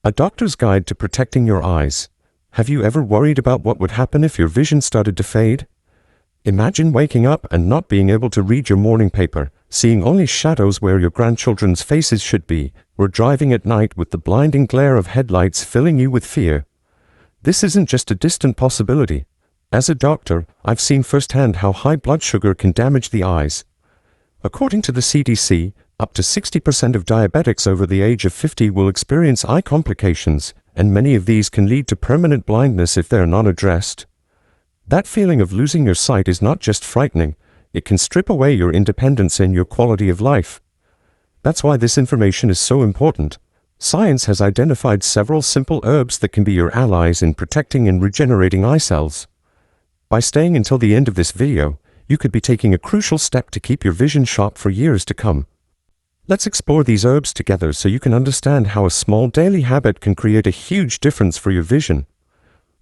A doctor's guide to protecting your eyes. Have you ever worried about what would happen if your vision started to fade? Imagine waking up and not being able to read your morning paper, seeing only shadows where your grandchildren's faces should be, or driving at night with the blinding glare of headlights filling you with fear. This isn't just a distant possibility. As a doctor, I've seen firsthand how high blood sugar can damage the eyes. According to the CDC, up to 60% of diabetics over the age of 50 will experience eye complications, and many of these can lead to permanent blindness if they're not addressed. That feeling of losing your sight is not just frightening, it can strip away your independence and your quality of life. That's why this information is so important. Science has identified several simple herbs that can be your allies in protecting and regenerating eye cells. By staying until the end of this video, you could be taking a crucial step to keep your vision sharp for years to come. Let's explore these herbs together so you can understand how a small daily habit can create a huge difference for your vision.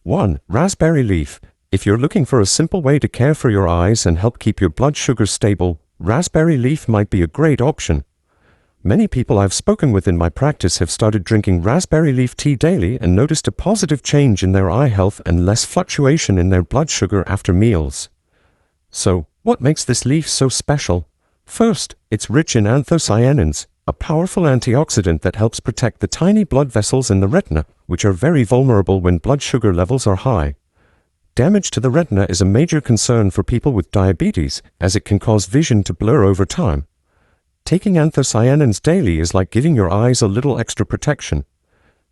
1. Raspberry leaf. If you're looking for a simple way to care for your eyes and help keep your blood sugar stable, raspberry leaf might be a great option. Many people I've spoken with in my practice have started drinking raspberry leaf tea daily and noticed a positive change in their eye health and less fluctuation in their blood sugar after meals. So, what makes this leaf so special? First, it's rich in anthocyanins, a powerful antioxidant that helps protect the tiny blood vessels in the retina, which are very vulnerable when blood sugar levels are high. Damage to the retina is a major concern for people with diabetes, as it can cause vision to blur over time. Taking anthocyanins daily is like giving your eyes a little extra protection.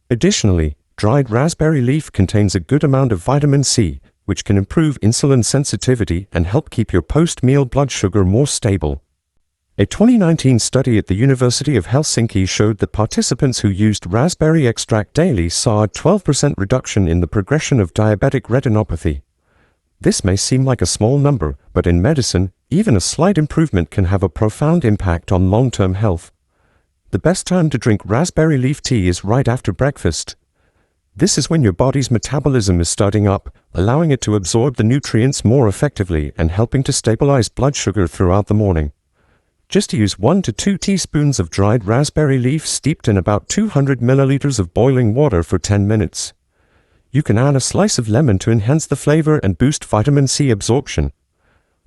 Additionally, dried raspberry leaf contains a good amount of vitamin C, which can improve insulin sensitivity and help keep your post-meal blood sugar more stable. A 2019 study at the University of Helsinki showed that participants who used raspberry extract daily saw a 12% reduction in the progression of diabetic retinopathy. This may seem like a small number, but in medicine, even a slight improvement can have a profound impact on long-term health. The best time to drink raspberry leaf tea is right after breakfast. This is when your body's metabolism is starting up, allowing it to absorb the nutrients more effectively and helping to stabilize blood sugar throughout the morning. Just use 1 to 2 teaspoons of dried raspberry leaf steeped in about 200 milliliters of boiling water for 10 minutes. You can add a slice of lemon to enhance the flavor and boost vitamin C absorption.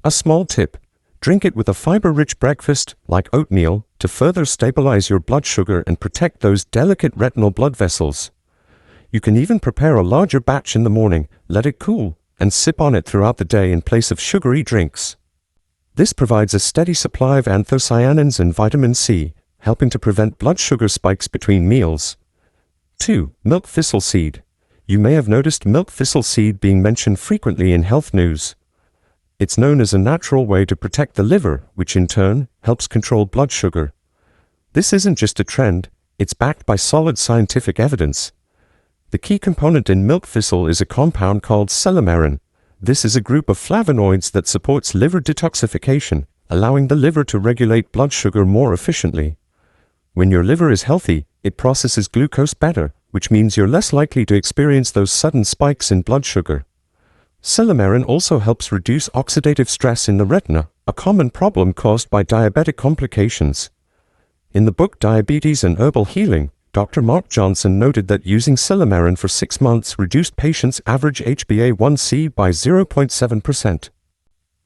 A small tip: drink it with a fiber-rich breakfast, like oatmeal, to further stabilize your blood sugar and protect those delicate retinal blood vessels. You can even prepare a larger batch in the morning, let it cool, and sip on it throughout the day in place of sugary drinks. This provides a steady supply of anthocyanins and vitamin C, helping to prevent blood sugar spikes between meals. 2. Milk thistle seed. You may have noticed milk thistle seed being mentioned frequently in health news. It's known as a natural way to protect the liver, which in turn helps control blood sugar. This isn't just a trend, it's backed by solid scientific evidence. The key component in milk thistle is a compound called silymarin. This is a group of flavonoids that supports liver detoxification, allowing the liver to regulate blood sugar more efficiently. When your liver is healthy, it processes glucose better, which means you're less likely to experience those sudden spikes in blood sugar. Silymarin also helps reduce oxidative stress in the retina, a common problem caused by diabetic complications. In the book Diabetes and Herbal Healing, Dr. Mark Johnson noted that using silymarin for 6 months reduced patients' average HbA1c by 0.7%.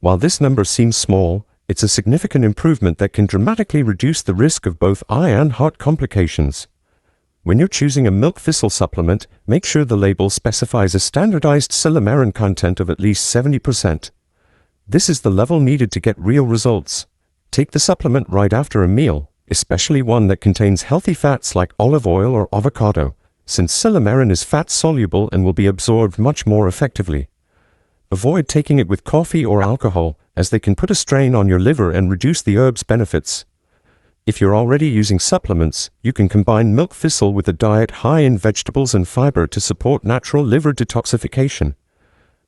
While this number seems small, it's a significant improvement that can dramatically reduce the risk of both eye and heart complications. When you're choosing a milk thistle supplement, make sure the label specifies a standardized silymarin content of at least 70%. This is the level needed to get real results. Take the supplement right after a meal, especially one that contains healthy fats like olive oil or avocado, since silymarin is fat-soluble and will be absorbed much more effectively. Avoid taking it with coffee or alcohol, as they can put a strain on your liver and reduce the herb's benefits. If you're already using supplements, you can combine milk thistle with a diet high in vegetables and fiber to support natural liver detoxification.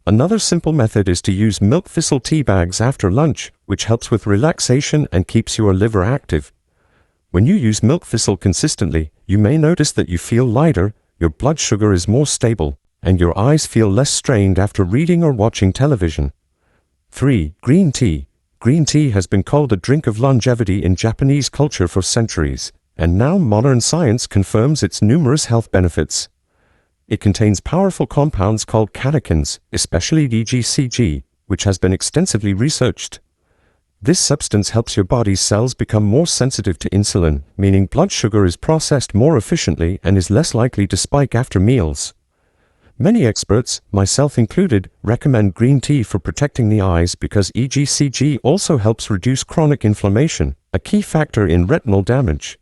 Another simple method is to use milk thistle tea bags after lunch, which helps with relaxation and keeps your liver active. When you use milk thistle consistently, you may notice that you feel lighter, your blood sugar is more stable, and your eyes feel less strained after reading or watching television. 3. Green tea. Green tea has been called a drink of longevity in Japanese culture for centuries. and now modern science confirms its numerous health benefits. It contains powerful compounds called catechins, especially EGCG, which has been extensively researched. This substance helps your body's cells become more sensitive to insulin, meaning blood sugar is processed more efficiently and is less likely to spike after meals. Many experts, myself included, recommend green tea for protecting the eyes because EGCG also helps reduce chronic inflammation, a key factor in retinal damage.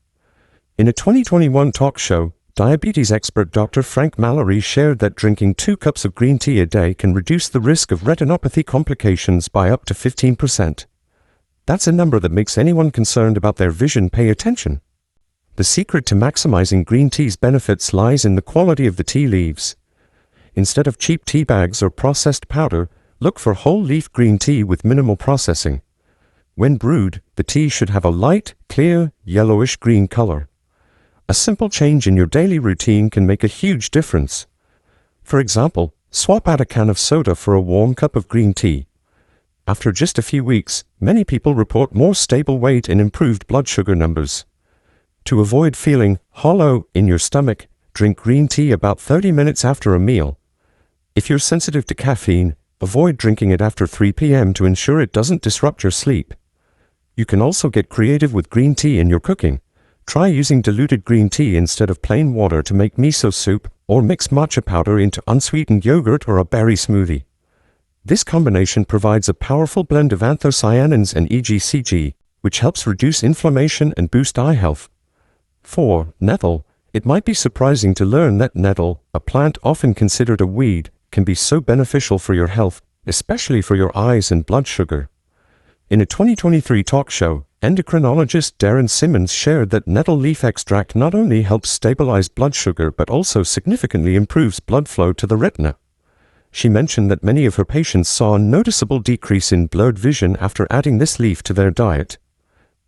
In a 2021 talk show, diabetes expert Dr. Frank Mallory shared that drinking 2 cups of green tea a day can reduce the risk of retinopathy complications by up to 15%. That's a number that makes anyone concerned about their vision pay attention. The secret to maximizing green tea's benefits lies in the quality of the tea leaves. Instead of cheap tea bags or processed powder, look for whole leaf green tea with minimal processing. When brewed, the tea should have a light, clear, yellowish green color. A simple change in your daily routine can make a huge difference. For example, swap out a can of soda for a warm cup of green tea. After just a few weeks, many people report more stable weight and improved blood sugar numbers. To avoid feeling hollow in your stomach, drink green tea about 30 minutes after a meal. If you're sensitive to caffeine, avoid drinking it after 3 p.m. to ensure it doesn't disrupt your sleep. You can also get creative with green tea in your cooking. Try using diluted green tea instead of plain water to make miso soup, or mix matcha powder into unsweetened yogurt or a berry smoothie. This combination provides a powerful blend of anthocyanins and EGCG, which helps reduce inflammation and boost eye health. 4. Nettle. It might be surprising to learn that nettle, a plant often considered a weed, can be so beneficial for your health, especially for your eyes and blood sugar. In a 2023 talk show, endocrinologist Darren Simmons shared that nettle leaf extract not only helps stabilize blood sugar but also significantly improves blood flow to the retina. She mentioned that many of her patients saw a noticeable decrease in blurred vision after adding this leaf to their diet.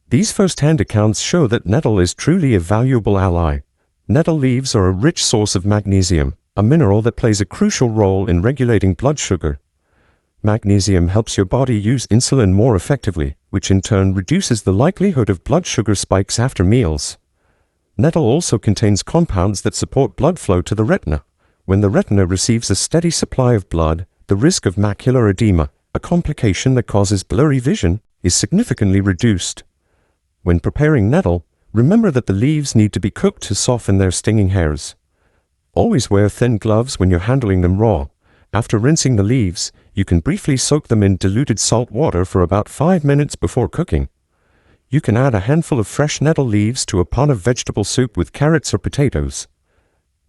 These first-hand accounts show that nettle is truly a valuable ally. Nettle leaves are a rich source of magnesium, a mineral that plays a crucial role in regulating blood sugar. Magnesium helps your body use insulin more effectively, which in turn reduces the likelihood of blood sugar spikes after meals. Nettle also contains compounds that support blood flow to the retina. When the retina receives a steady supply of blood, the risk of macular edema, a complication that causes blurry vision, is significantly reduced. When preparing nettle, remember that the leaves need to be cooked to soften their stinging hairs. Always wear thin gloves when you're handling them raw. After rinsing the leaves, you can briefly soak them in diluted salt water for about 5 minutes before cooking. You can add a handful of fresh nettle leaves to a pot of vegetable soup with carrots or potatoes.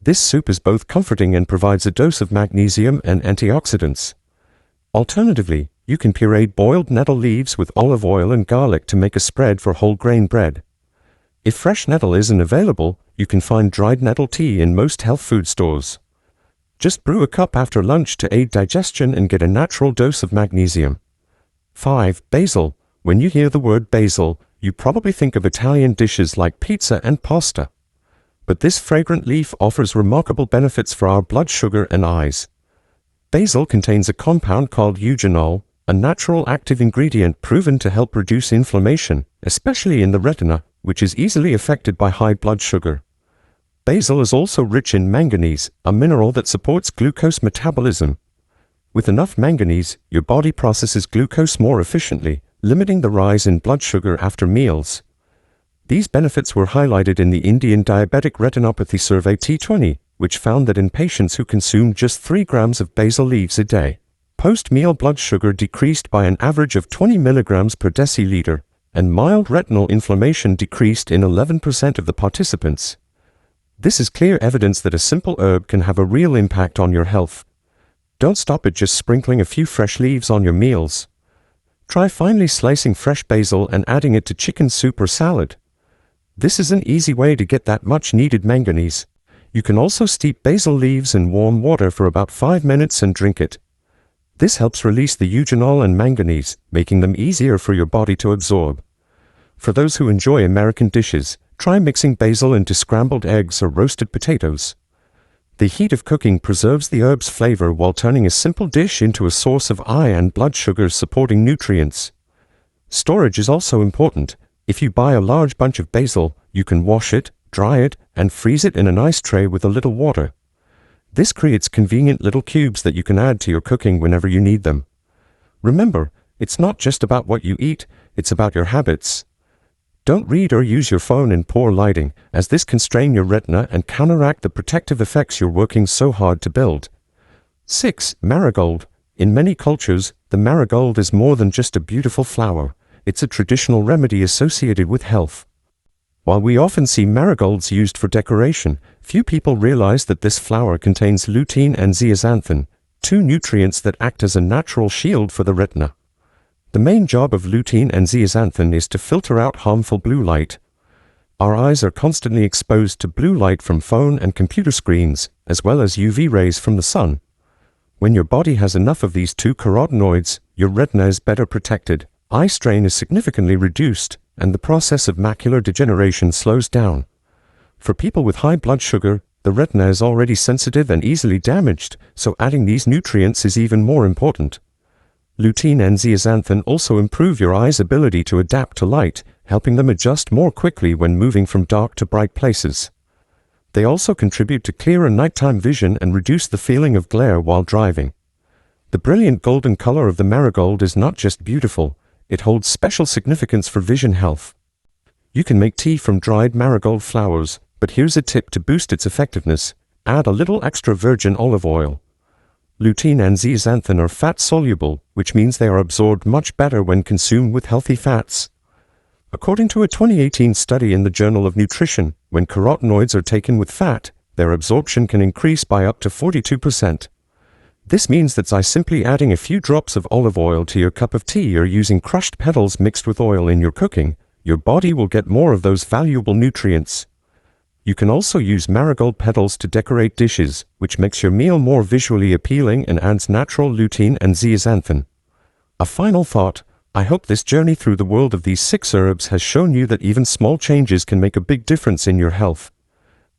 This soup is both comforting and provides a dose of magnesium and antioxidants. Alternatively, you can puree boiled nettle leaves with olive oil and garlic to make a spread for whole grain bread. If fresh nettle isn't available, you can find dried nettle tea in most health food stores. Just brew a cup after lunch to aid digestion and get a natural dose of magnesium. 5. Basil. When you hear the word basil, you probably think of Italian dishes like pizza and pasta. But this fragrant leaf offers remarkable benefits for our blood sugar and eyes. Basil contains a compound called eugenol, a natural active ingredient proven to help reduce inflammation, especially in the retina, which is easily affected by high blood sugar. Basil is also rich in manganese, a mineral that supports glucose metabolism. With enough manganese, your body processes glucose more efficiently, limiting the rise in blood sugar after meals. These benefits were highlighted in the Indian Diabetic Retinopathy Survey T20, which found that in patients who consumed just 3 grams of basil leaves a day, post-meal blood sugar decreased by an average of 20 milligrams per deciliter, and mild retinal inflammation decreased in 11% of the participants. This is clear evidence that a simple herb can have a real impact on your health. Don't stop at just sprinkling a few fresh leaves on your meals. Try finely slicing fresh basil and adding it to chicken soup or salad. This is an easy way to get that much-needed manganese. You can also steep basil leaves in warm water for about 5 minutes and drink it. This helps release the eugenol and manganese, making them easier for your body to absorb. For those who enjoy American dishes, try mixing basil into scrambled eggs or roasted potatoes. The heat of cooking preserves the herb's flavor while turning a simple dish into a source of eye and blood sugar supporting nutrients. Storage is also important. If you buy a large bunch of basil, you can wash it, dry it, and freeze it in an ice tray with a little water. This creates convenient little cubes that you can add to your cooking whenever you need them. Remember, it's not just about what you eat, it's about your habits. Don't read or use your phone in poor lighting, as this can strain your retina and counteract the protective effects you're working so hard to build. 6. Marigold. In many cultures, the marigold is more than just a beautiful flower. It's a traditional remedy associated with health. While we often see marigolds used for decoration, few people realize that this flower contains lutein and zeaxanthin, two nutrients that act as a natural shield for the retina. The main job of lutein and zeaxanthin is to filter out harmful blue light. Our eyes are constantly exposed to blue light from phone and computer screens, as well as UV rays from the sun. When your body has enough of these two carotenoids, your retina is better protected, eye strain is significantly reduced, and the process of macular degeneration slows down. For people with high blood sugar, the retina is already sensitive and easily damaged, so adding these nutrients is even more important. Lutein and zeaxanthin also improve your eye's ability to adapt to light, helping them adjust more quickly when moving from dark to bright places. They also contribute to clearer nighttime vision and reduce the feeling of glare while driving. The brilliant golden color of the marigold is not just beautiful, it holds special significance for vision health. You can make tea from dried marigold flowers, but here's a tip to boost its effectiveness: add a little extra virgin olive oil. Lutein and zeaxanthin are fat-soluble, which means they are absorbed much better when consumed with healthy fats. According to a 2018 study in the Journal of Nutrition, when carotenoids are taken with fat, their absorption can increase by up to 42%. This means that by simply adding a few drops of olive oil to your cup of tea or using crushed petals mixed with oil in your cooking, your body will get more of those valuable nutrients. You can also use marigold petals to decorate dishes, which makes your meal more visually appealing and adds natural lutein and zeaxanthin. A final thought: I hope this journey through the world of these 6 herbs has shown you that even small changes can make a big difference in your health.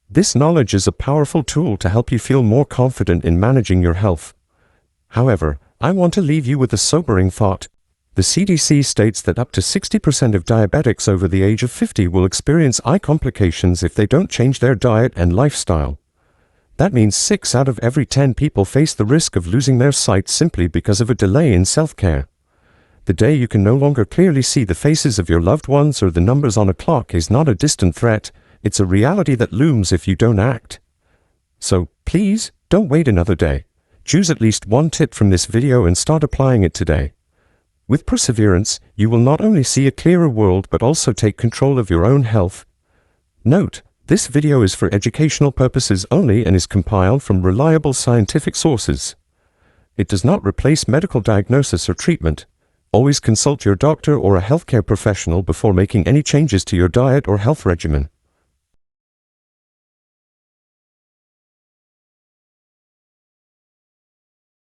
This knowledge is a powerful tool to help you feel more confident in managing your health. However, I want to leave you with a sobering thought. The CDC states that up to 60% of diabetics over the age of 50 will experience eye complications if they don't change their diet and lifestyle. That means 6 out of every 10 people face the risk of losing their sight simply because of a delay in self-care. The day you can no longer clearly see the faces of your loved ones or the numbers on a clock is not a distant threat, it's a reality that looms if you don't act. So, please, don't wait another day. Choose at least one tip from this video and start applying it today. With perseverance, you will not only see a clearer world but also take control of your own health. Note: this video is for educational purposes only and is compiled from reliable scientific sources. It does not replace medical diagnosis or treatment. Always consult your doctor or a healthcare professional before making any changes to your diet or health regimen.